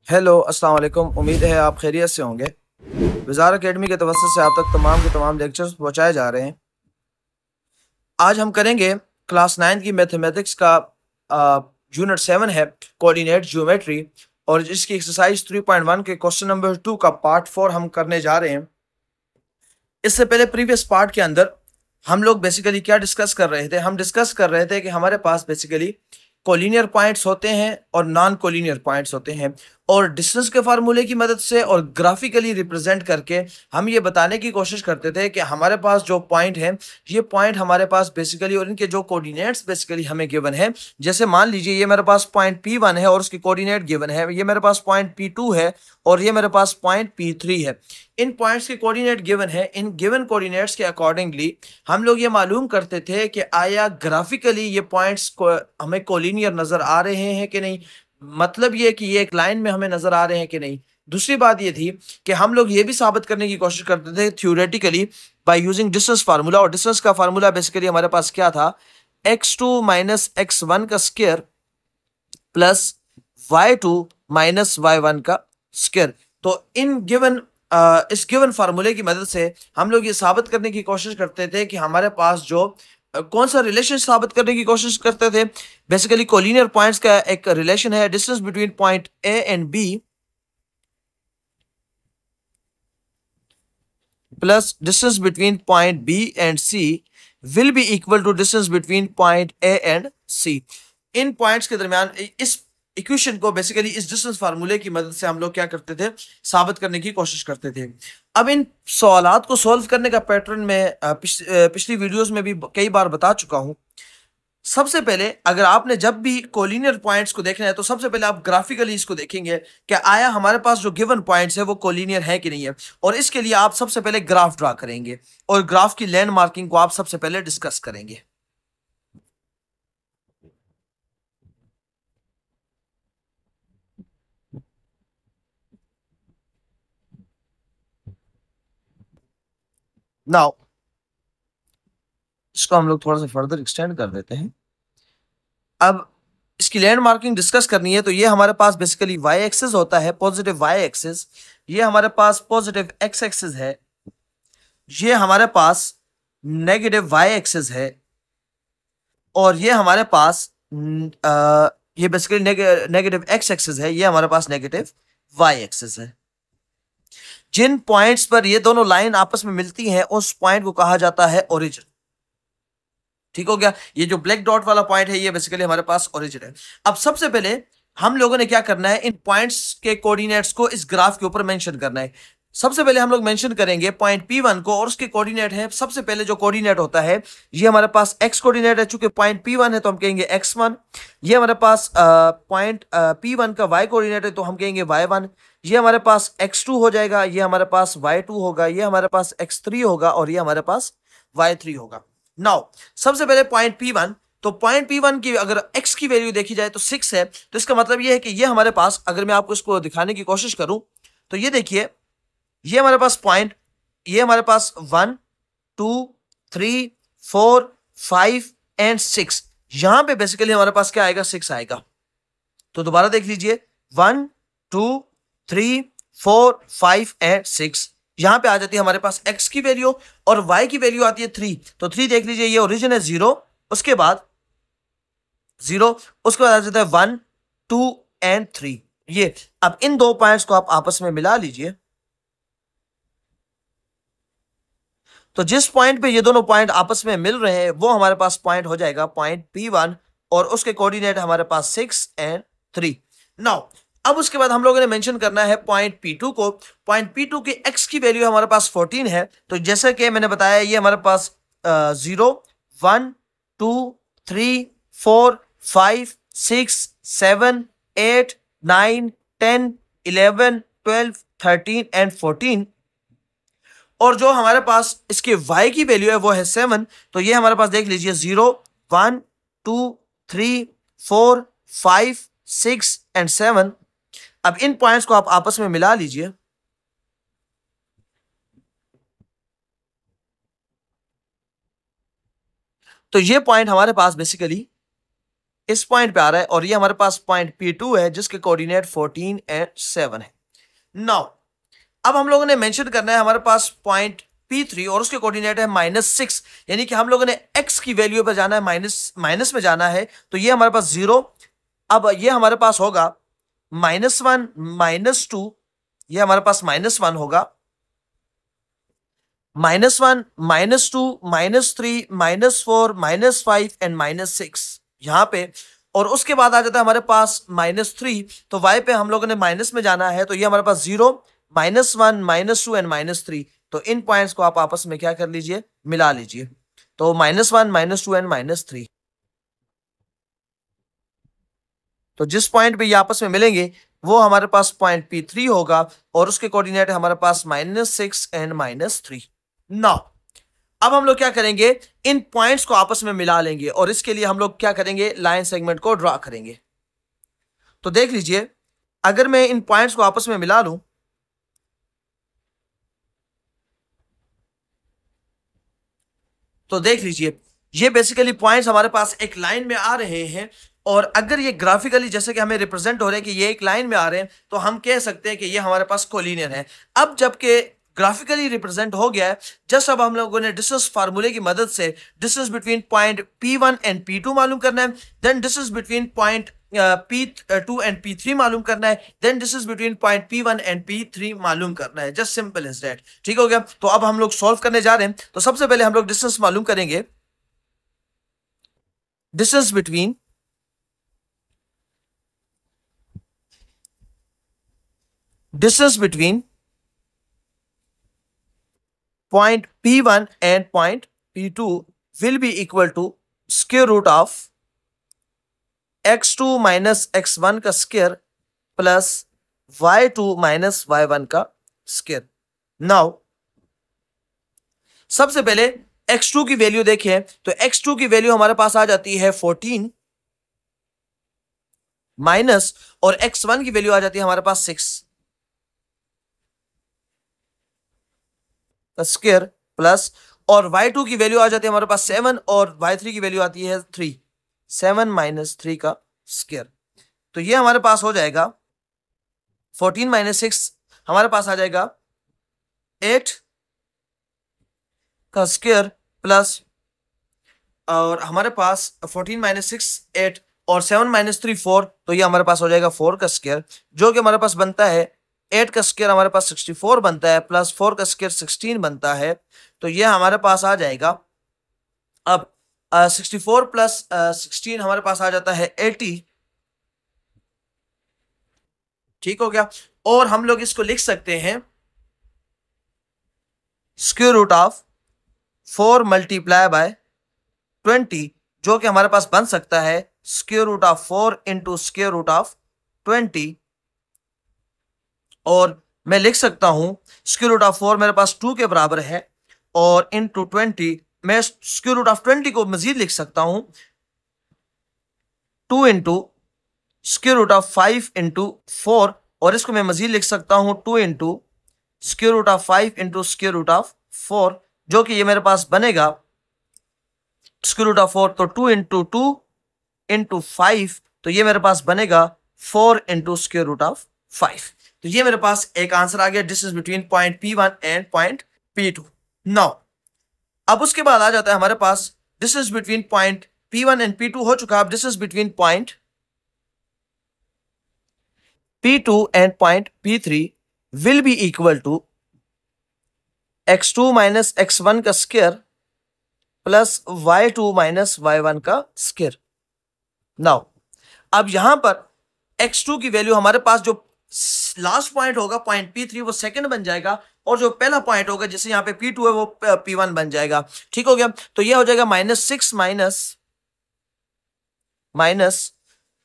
Hello अस्सलाम वालेकुम। उम्मीद है आप खैरियत से होंगे। विज़ार अकेडमी के तवस्सुत से आप तक तमाम के तमाम लेक्चर्स पहुँचाए जा रहे हैं। आज हम करेंगे क्लास 9 की मैथमेटिक्स का यूनिट 7 है कोऑर्डिनेट ज्योमेट्री, और इसकी एक्सरसाइज 3.1 के क्वेश्चन नंबर 2 का पार्ट 4 हम करने जा रहे हैं। इससे पहले प्रीवियस पार्ट के अंदर हम लोग बेसिकली क्या डिस्कस कर रहे थे? हम डिस्कस कर रहे थे कि हमारे पास बेसिकली कोलिनियर पॉइंट्स होते हैं और नॉन कोलिनियर पॉइंट्स होते हैं, और डिस्टेंस के फार्मूले की मदद से और ग्राफिकली रिप्रेजेंट करके हम ये बताने की कोशिश करते थे कि हमारे पास जो पॉइंट है, ये पॉइंट हमारे पास बेसिकली और इनके जो कोऑर्डिनेट्स बेसिकली हमें गिवन है। जैसे मान लीजिए ये मेरे पास पॉइंट P1 है और उसकी कोऑर्डिनेट गिवन है, ये मेरे पास पॉइंट P2 है और ये मेरे पास पॉइंट P3 है। इन पॉइंट्स के कोऑर्डिनेट गिवन है। इन गिवन कोऑर्डिनेट्स के अकॉर्डिंगली हम लोग ये मालूम करते थे कि आया ग्राफिकली ये पॉइंट्स को हमें कोलिनियर नजर आ रहे हैं कि नहीं, मतलब ये कि ये एक लाइन में हमें नजर आ रहे हैं कि नहीं। दूसरी बात ये थी कि हम लोग ये भी साबित करने की कोशिश करते थे theoretically by using distance formula, और डिस्टेंस का फार्मूला बेसिकली हमारे पास क्या था? x2 माइनस x1 का square plus y2 minus y1 का स्क्वायर। तो इन गिवन इस गिवन फार्मूले की मदद से हम लोग ये साबित करने की कोशिश करते थे कि हमारे पास जो कौन सा रिलेशन साबित करने की कोशिश करते थे? बेसिकली कोलिनियर पॉइंट्स का एक रिलेशन है, distance between point A and B plus distance between point B and C will be equal to distance between point A and C. इन पॉइंट्स के दरमियान इस इक्वेशन को बेसिकली इस डिस्टेंस फार्मूले की मदद से हम लोग क्या करते थे? साबित करने की कोशिश करते थे। अब इन सवालात को सॉल्व करने का पैटर्न मैं पिछली वीडियोस में भी कई बार बता चुका हूं। सबसे पहले अगर आपने जब भी कोलिनियर पॉइंट्स को देखना है तो सबसे पहले आप ग्राफिकली इसको देखेंगे कि आया हमारे पास जो गिवन पॉइंट्स है वो कोलिनियर है कि नहीं है, और इसके लिए आप सबसे पहले ग्राफ ड्रा करेंगे और ग्राफ की लैंड मार्किंग को आप सबसे पहले डिस्कस करेंगे। नाउ इसको हम लोग थोड़ा सा फर्दर एक्सटेंड कर देते हैं। अब इसकी लैंड मार्किंग डिस्कस करनी है तो ये हमारे पास बेसिकली वाई एक्सिस होता है, पॉजिटिव वाई एक्सिस। ये हमारे पास पॉजिटिव एक्स एक्सिस है। ये हमारे पास नेगेटिव वाई एक्सिस है, और ये हमारे पास ये बेसिकली नेगेटिव एक्स एक्सिस है। ये हमारे पास नेगेटिव वाई एक्सिस है। जिन पॉइंट्स पर ये दोनों लाइन आपस में मिलती हैं उस पॉइंट को कहा जाता है ओरिजिन। ठीक हो गया? ये जो ब्लैक डॉट वाला पॉइंट है ये बेसिकली हमारे पास ओरिजिन है। अब सबसे पहले हम लोगों ने क्या करना है? इन पॉइंट्स के कोऑर्डिनेट्स को इस ग्राफ के ऊपर मेंशन करना है। सबसे पहले हम लोग मेंशन करेंगे पॉइंट P1 को, और उसके कोऑर्डिनेट है, सबसे पहले जो कोऑर्डिनेट होता है ये हमारे पास x कोऑर्डिनेट है। चूंकि पॉइंट P1 है तो हम कहेंगे x1। ये हमारे पास पॉइंट P1 का y कोऑर्डिनेट है तो हम कहेंगे y1। ये हमारे पास x2 हो जाएगा, ये हमारे पास y2 होगा, ये हमारे पास x3 होगा, और ये हमारे पास y3 होगा। नाउ सबसे पहले पॉइंट P1, तो पॉइंट P1 की अगर x की वैल्यू देखी जाए तो 6 है, तो इसका मतलब ये है कि ये हमारे पास, अगर मैं आपको इसको दिखाने की कोशिश करूं तो ये देखिए, ये हमारे पास पॉइंट, ये हमारे पास 1 2 3 4 5 एंड 6, यहां पे बेसिकली हमारे पास क्या आएगा? 6 आएगा। तो दोबारा देख लीजिए, 1 2 3 4 5 एंड 6, यहां पे आ जाती है हमारे पास x की वैल्यू, और y की वैल्यू आती है 3। तो 3 देख लीजिए, ये ओरिजिन है 0, उसके बाद 0, उसके बाद आ जाता है 1 2 एंड 3। ये अब इन दो पॉइंट्स को आप आपस में मिला लीजिए, तो जिस पॉइंट पे ये दोनों पॉइंट आपस में मिल रहे हैं वो हमारे पास पॉइंट हो जाएगा पॉइंट P1, और उसके कोऑर्डिनेट हमारे पास 6 एंड 3। नाउ अब उसके बाद हम लोगों ने मेंशन करना है पॉइंट P2 को। पॉइंट P2 की x की वैल्यू हमारे पास 14 है, तो जैसे कि मैंने बताया ये हमारे पास 0 1 2 3 4 5 6 7 8 9 10 11 12 13 एंड 14, और जो हमारे पास इसके y की वैल्यू है वो है 7। तो ये हमारे पास देख लीजिए 0 1 2 3 4 5 6 एंड 7। अब इन पॉइंट्स को आप आपस में मिला लीजिए, तो ये पॉइंट हमारे पास बेसिकली इस पॉइंट पे आ रहा है और ये हमारे पास पॉइंट P2 है जिसके कोऑर्डिनेट 14 एंड 7 है। नाउ अब हम लोगों ने मेंशन करना है हमारे पास पॉइंट P3 और उसके कोऑर्डिनेट है -6, यानी कि हम लोगों ने x की वैल्यू पे जाना है, माइनस में जाना है, तो ये हमारे पास 0। अब ये हमारे पास होगा -1 -2, ये हमारे पास -1 होगा, -1 -2 -3 -4 -5 एंड -6 यहां पे, और उसके बाद आ जाता है हमारे पास -3, तो y पे हम लोगों ने माइनस में जाना है, तो ये हमारे पास 0 -1 -2 एंड -3, तो इन पॉइंट्स को आप आपस में क्या कर लीजिए, मिला लीजिए, तो -1 -2 एंड -3, तो जिस पॉइंट पे ये आपस में मिलेंगे वो हमारे पास पॉइंट P3 होगा और उसके कोऑर्डिनेट हमारे पास -6 एंड -3। नाउ अब हम लोग क्या करेंगे, इन पॉइंट्स को आपस में मिला लेंगे और इसके लिए हम लोग क्या करेंगे, लाइन सेगमेंट को ड्रॉ करेंगे। तो देख लीजिए, अगर मैं इन पॉइंट्स को आपस में मिला लूं, तो देख लीजिए ये बेसिकली पॉइंट्स हमारे पास एक लाइन में आ रहे हैं, और अगर ये ग्राफिकली जैसे कि हमें रिप्रेजेंट हो रहे हैं कि ये एक लाइन में आ रहे हैं, तो हम कह सकते हैं कि ये हमारे पास कोलिनियर है। अब जबकि ग्राफिकली रिप्रेजेंट हो गया है, जस्ट अब हम लोगों ने डिस्टेंस फार्मूले की मदद से distance between point P1 and P2 मालूम करना है, then distance between point P2 and P3 मालूम करना है, then distance between point P1 and P3 मालूम करना है। Just simple is that. ठीक हो गया। तो अब हम लोग सॉल्व करने जा रहे हैं। तो सबसे पहले हम लोग डिस्टेंस मालूम करेंगे, distance between point P1 and point P2 will be equal to square root of x2 minus x1 का square plus y2 minus y1 का स्क्वायर। नाउ सबसे पहले x2 की वैल्यू देखें, तो x2 की वैल्यू हमारे पास आ जाती है 14 माइनस, और x1 की वैल्यू आ जाती है हमारे पास 6 का स्क्वायर प्लस, और y2 की वैल्यू आ जाती है हमारे पास 7 और y3 की वैल्यू आती है 3, 7 माइनस 3 का स्क्वायर। तो ये हमारे पास हो जाएगा 14 माइनस 6 हमारे पास आ जाएगा 8 का स्क्वायर प्लस, और हमारे पास 14 माइनस 6 8 और 7 माइनस 3 4, तो ये हमारे पास हो जाएगा 4 का स्क्वायर, जो कि हमारे पास बनता है 8 का स्क्वायर हमारे पास 64 बनता है, प्लस 4 का स्क्वायर 16 बनता है, तो ये हमारे पास आ जाएगा। अब 64 प्लस 16 हमारे पास आ जाता है 80। ठीक हो गया। और हम लोग इसको लिख सकते हैं square root of 4 multiply by 20, जो कि हमारे पास बन सकता है square root of 4 into square root of 20, और मैं लिख सकता हूं स्क्वायर रूट ऑफ 4 मेरे पास 2 के बराबर है, और इंटू 20 मैं स्क्वायर रूट ऑफ 20 को मजीद लिख सकता हूं 2 into square root of 5 into 4, और इसको मैं मजीद लिख सकता हूं 2 into square root of 5 into square root of 4, जो कि ये मेरे पास बनेगा स्क्वायर रूट ऑफ 4, तो 2 इंटू 2 इंटू 5, तो ये मेरे पास बनेगा 4 इंटू स्क्वायर रूट ऑफ 5। तो ये मेरे पास एक आंसर आ गया distance between point P1 and point P2। Now अब उसके बाद आ जाता है हमारे पास distance between point P1 and P2 हो चुका। अब distance between point P2 and point P3 will be equal to x2 minus x1 का square plus y2 minus y1 का स्क्वायर। नाउ अब यहां पर x2 की वैल्यू हमारे पास जो लास्ट पॉइंट होगा पॉइंट P3 वो सेकंड बन जाएगा, और जो पहला पॉइंट होगा जैसे यहाँ पे P2 है वो P1 बन जाएगा। ठीक हो गया। तो ये हो जाएगा -6 माइनस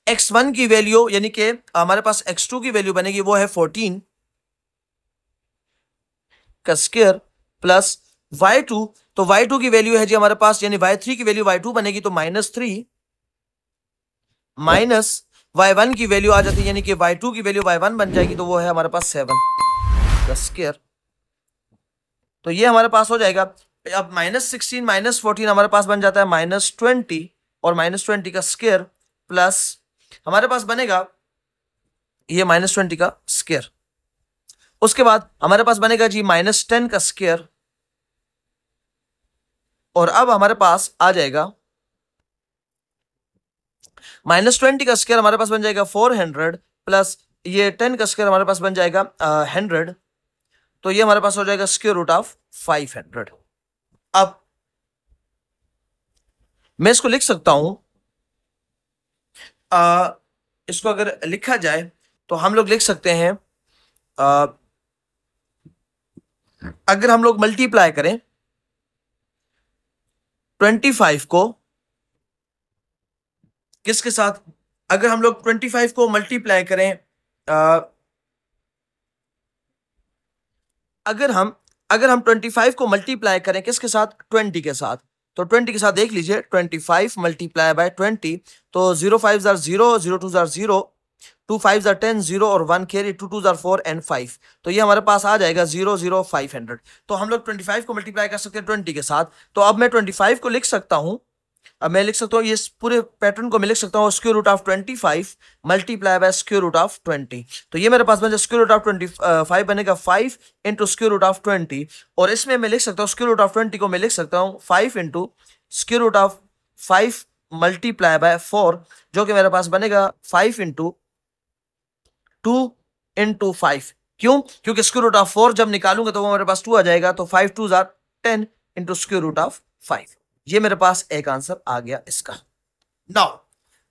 x1 की वैल्यू, यानी कि हमारे पास x2 की वैल्यू बनेगी वो है 14 का स्क्वायर प्लस y2, तो y2 की वैल्यू है जी हमारे पास, यानी y3 की वैल्यू y2 बनेगी तो -3 माइनस y1 की वैल्यू आ जाती है, यानी कि y2 की वैल्यू y1 बन जाएगी, तो वो है हमारे पास 7 का स्क्वायर। तो ये हमारे पास हो जाएगा। अब -16 -14 हमारे पास बन जाता है -20, और -20 का स्क्वायर प्लस हमारे पास बनेगा ये -20 का स्क्वायर, उसके बाद हमारे पास बनेगा जी -10 का स्क्वायर, और अब हमारे पास आ जाएगा -20 का स्क्वायर हमारे पास बन जाएगा 400 प्लस ये 10 का स्क्वायर हमारे पास बन जाएगा 100, तो ये हमारे पास हो जाएगा स्क्वायर रूट ऑफ 500। अब मैं इसको लिख सकता हूं, इसको अगर लिखा जाए तो हम लोग लिख सकते हैं, अगर हम लोग मल्टीप्लाई करें 25 को किसके साथ, अगर हम लोग 25 को मल्टीप्लाई करें, अगर हम 25 को मल्टीप्लाई करें किसके साथ, 20 के साथ, तो 20 के साथ देख लीजिए 25 मल्टीप्लाई बाय 20, तो 0 5 are 0, 0 2 are 0, 2 5 are 10, 0 और 1 कैरी, 2 2 are 4 एंड 5, तो ये हमारे पास आ जाएगा 0 0 500। तो हम लोग 25 को मल्टीप्लाई कर सकते हैं 20 के साथ, तो अब मैं 25 को लिख सकता हूं, अब मैं लिख सकता हूँ इस पूरे पैटर्न को मैं लिख सकता हूँ square root of 25 multiply by square root of 20, तो ये मेरे पास बन जाए स्क्वायर रूट ऑफ 25 बनेगा 5 इंटू स्क्वायर रूट ऑफ 20, और इसमें मैं लिख सकता हूँ स्क्वायर रूट ऑफ 20 को मैं लिख सकता हूँ 5 into square root of 5 multiply by 4, जो कि मेरे पास बनेगा 5 इंटू 2 इंटू 5, क्यों, क्योंकि स्क्वायर रूट ऑफ 4 जब निकालूंगा तो वो मेरे पास 2 आ जाएगा, तो 5 2 are 10 into square root of 5, ये मेरे पास एक आंसर आ गया इसका। नाउ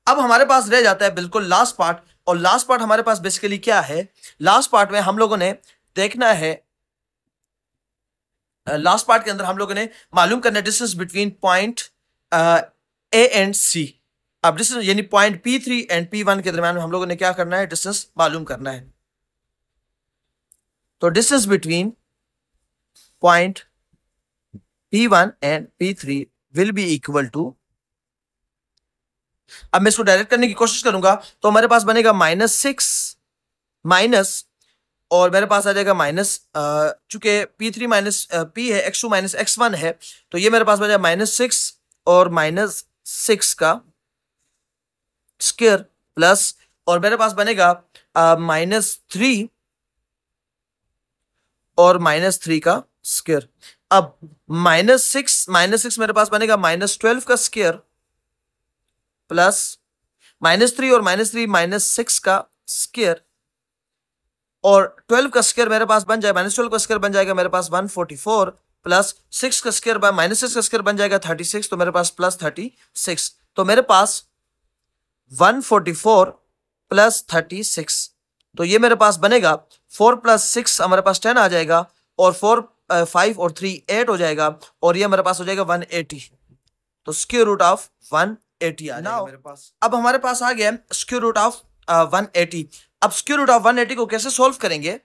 अब हमारे पास रह जाता है बिल्कुल लास्ट पार्ट, और लास्ट पार्ट हमारे पास बेसिकली क्या है, लास्ट पार्ट में हम लोगों ने देखना है, लास्ट पार्ट के अंदर हम लोगों ने मालूम करना है distance between point A and C. अब डिस्टेंस यानी पॉइंट P3 एंड P1 के दरमियान हम लोगों ने क्या करना है, डिस्टेंस मालूम करना है। तो distance between point P1 and P3 will be equal to, अब मैं इसको डायरेक्ट करने की कोशिश करूंगा, तो हमारे पास बनेगा -6 माइनस, और मेरे पास आ जाएगा माइनस, चूंकि P3 माइनस P है, x2 माइनस x1 है, तो ये मेरे पास बन जाएगा -6 और -6 का स्क्वायर प्लस, और मेरे पास बनेगा -3 और -3 का स्क्वायर। अब -6 मेरे पास बनेगा -12 का स्क्वायर प्लस -3 और -3 -6 का स्क्वायर, और 12 का स्क्वायर मेरे पास बन जाए, -12 का स्क्वायर बन जाएगा मेरे पास 144 प्लस 6 का स्क्वायर -6 का स्क्वायर बन जाएगा 36, तो मेरे पास प्लस 36, तो मेरे पास 144 प्लस 36, तो ये मेरे पास बनेगा 4 प्लस 6 हमारे पास 10 आ जाएगा, और 4 5 और 3 8 हो जाएगा, और ये मेरे पास हो जाएगा 180, तो स्क्वायर रूट ऑफ 180 आ जाएगा मेरे पास। अब हमारे पास आ गया स्क्वायर रूट ऑफ 180। अब स्क्वायर रूट ऑफ 180 को कैसे सोल्व करेंगे,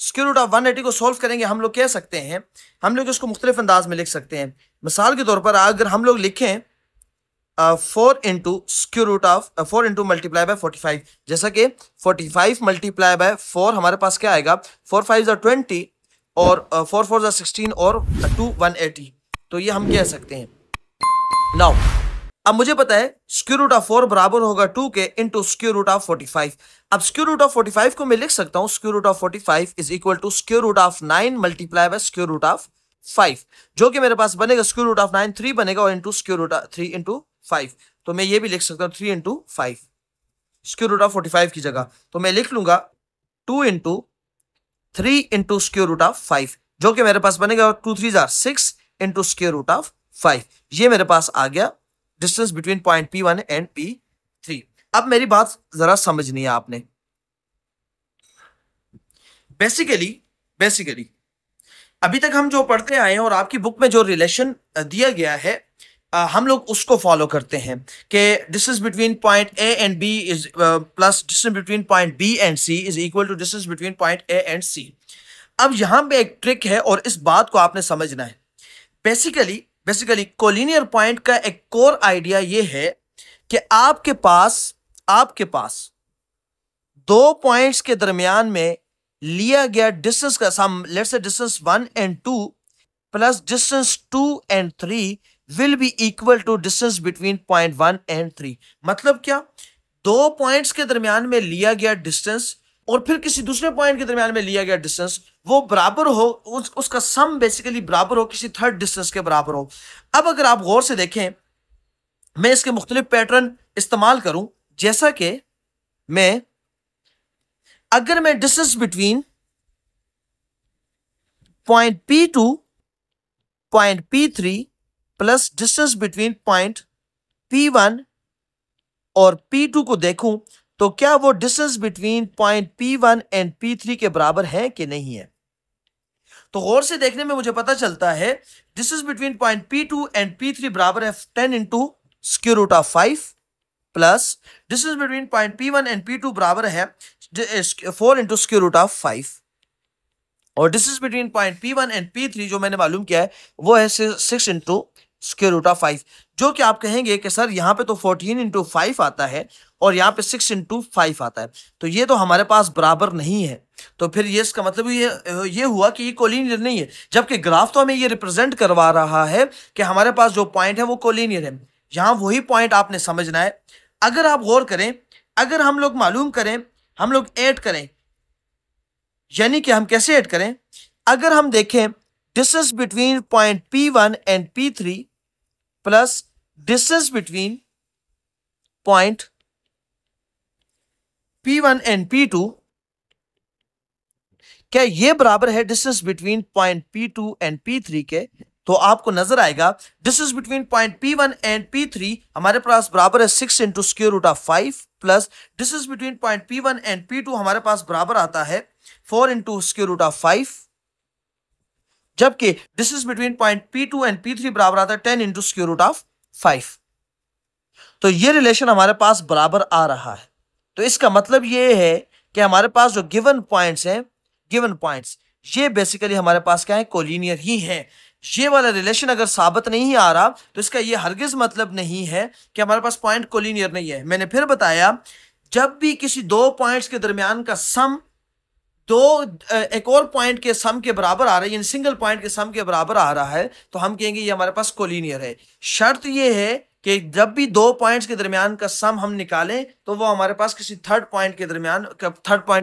स्क्वायर रूट ऑफ 180 को सोल्व करेंगे, हम लोग कह सकते हैं, हम लोग इसको मुख्तलिफ अंदाज में लिख सकते हैं। मिसाल के तौर पर अगर हम लोग लिखें 4 into square root of 4 into multiply by 45, जैसा कि 45 मल्टीप्लाई बाय 4 हमारे पास क्या आएगा, 4 5 are 20 और 4 4 are 16 और 2 180, तो ये हम कह सकते हैं। नाउ अब मुझे पता है स्क्वायर रूट ऑफ 4 बराबर होगा 2 के इंटू स्क्वायर रूट ऑफ 45। अब स्क्वायर रूट ऑफ 45 को मैं लिख सकता हूं, square root of 45 is equal to square root of 9 multiply by square root of 5, जो कि मेरे पास बनेगा स्क्वायर रूट ऑफ 9 3 बनेगा, और इंटू स्क्वायर रूट 3 इंटू 5, तो मैं ये भी लिख सकता हूँ 3 इंटू 5 स्क्वायर रूट ऑफ 45 की जगह, तो मैं लिख लूंगा 2 into 3 into square root of 5, जो कि मेरे पास बनेगा 2 3 are 6 into square root of 5, ये मेरे पास आ गया distance between point P1 and P3। अब मेरी बात जरा समझनी है आपने, बेसिकली अभी तक हम जो पढ़ते आए हैं और आपकी बुक में जो रिलेशन दिया गया है, हम लोग उसको फॉलो करते हैं कि distance between point A and B is plus distance between point B and C is equal to distance between point A and C। अब यहां पे एक ट्रिक है और इस बात को आपने समझना है। बेसिकली कोलिनियर पॉइंट का एक कोर आइडिया ये है कि आपके पास दो पॉइंट्स के दरमियान में लिया गया डिस्टेंस का sum, let's say distance 1 and 2 plus distance 2 and 3 will be equal to distance between point 1 and 3। मतलब क्या दो पॉइंट्स के दरमियान में लिया गया डिस्टेंस और फिर किसी दूसरे पॉइंट के दरमियान में लिया गया डिस्टेंस वो बराबर हो, उसका सम बेसिकली बराबर हो, किसी थर्ड डिस्टेंस के बराबर हो। अब अगर आप गौर से देखें, मैं इसके मुख्तलिफ पैटर्न इस्तेमाल करूं, जैसा कि अगर मैं distance between point P2 point P3 plus distance between point P1 और P2 को देखूं तो क्या वो distance between point P1 and P3 के बराबर है कि नहीं है। तो गौर से देखने में मुझे पता चलता है distance between point P2 and P3 बराबर है 10 into square root of 5 plus distance between point P1 and P2 बराबर है 4 इंटू स्क्वायर रूट ऑफ 5 और distance between point P1 and P3 जो मैंने मालूम किया है वो है 6 इंटू स्क्वायर रूट ऑफ 5, जो कि आप कहेंगे कि सर यहाँ पे तो 14 इंटू 5 आता है और यहाँ पे 6 इंटू 5 आता है, तो ये तो हमारे पास बराबर नहीं है। तो फिर ये इसका मतलब ये हुआ कि ये कोलिनियर नहीं है, जबकि ग्राफ तो हमें ये रिप्रेजेंट करवा रहा है कि हमारे पास जो पॉइंट है वो कोलिनियर है। यहाँ वही पॉइंट आपने समझना है। अगर आप गौर करें, अगर हम लोग मालूम करें, हम लोग ऐड करें, यानी कि हम कैसे ऐड करें, अगर हम देखें distance between point P1 and P3 plus distance between point P1 and P2, क्या ये बराबर है distance between point P2 and P3 के, तो आपको नजर आएगा distance between point P1 and P3 हमारे पास बराबर है 6 into square root of 5 plus distance between point P1 and P2 हमारे पास बराबर आता है 4 इंटू स्क्वायर रूट ऑफ 5, जबकि distance between point P2 and P3 बराबर आता है 10 इंटू स्क्वायर रूट ऑफ 5। तो ये रिलेशन हमारे पास बराबर आ रहा है। तो इसका मतलब ये है कि हमारे पास जो गिवन पॉइंट्स हैं, गिवन पॉइंट्स ये बेसिकली हमारे पास क्या है, कोलिनियर ही है। ये वाला रिलेशन अगर साबित नहीं आ रहा तो इसका ये हरगिज मतलब नहीं है कि हमारे पास पॉइंट कोलिनियर नहीं है। मैंने फिर बताया, जब भी किसी दो पॉइंट्स के दरमियान का सम एक और पॉइंट के सम के बराबर आ रहा है, यानी सिंगल पॉइंट के सम के बराबर आ रहा है, तो हम कहेंगे ये हमारे पास कोलिनियर है। शर्त ये है कि जब भी दो पॉइंट्स के दरमियान का सम हम निकालें तो वो हमारे पास किसी थर्ड पॉइंट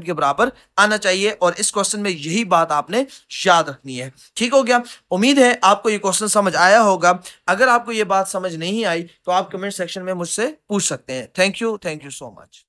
के बराबर आना चाहिए, और इस क्वेश्चन में यही बात आपने याद रखनी है। ठीक हो गया। उम्मीद है आपको ये क्वेश्चन समझ आया होगा। अगर आपको ये बात समझ नहीं आई तो आप कमेंट सेक्शन में मुझसे पूछ सकते हैं। Thank you so much.